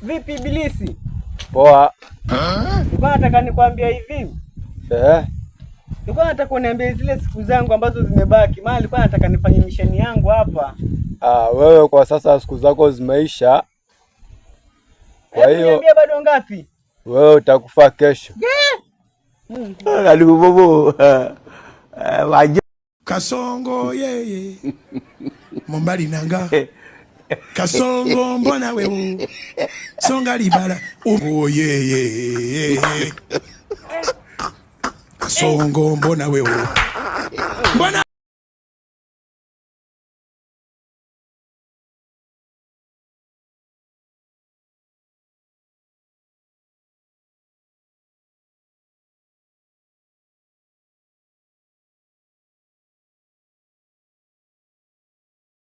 Vipi Ibilisi? Poa. Nilikuwa nataka nikwambia hivi. Nilikuwa nataka uniambie zile siku zangu ambazo zimebaki. Maana nilikuwa nataka nifanye misheni yangu hapa. Wewe kwa sasa siku zako zimeisha. Kwa hiyo niambia bado ngapi? Wewe utakufa kesho. Alibobo. Kasongo yeye. Mombali nanga. Kasongo mbona wewe. Songa libala. Oh yeye. Kasongo mbona wewe. Mbona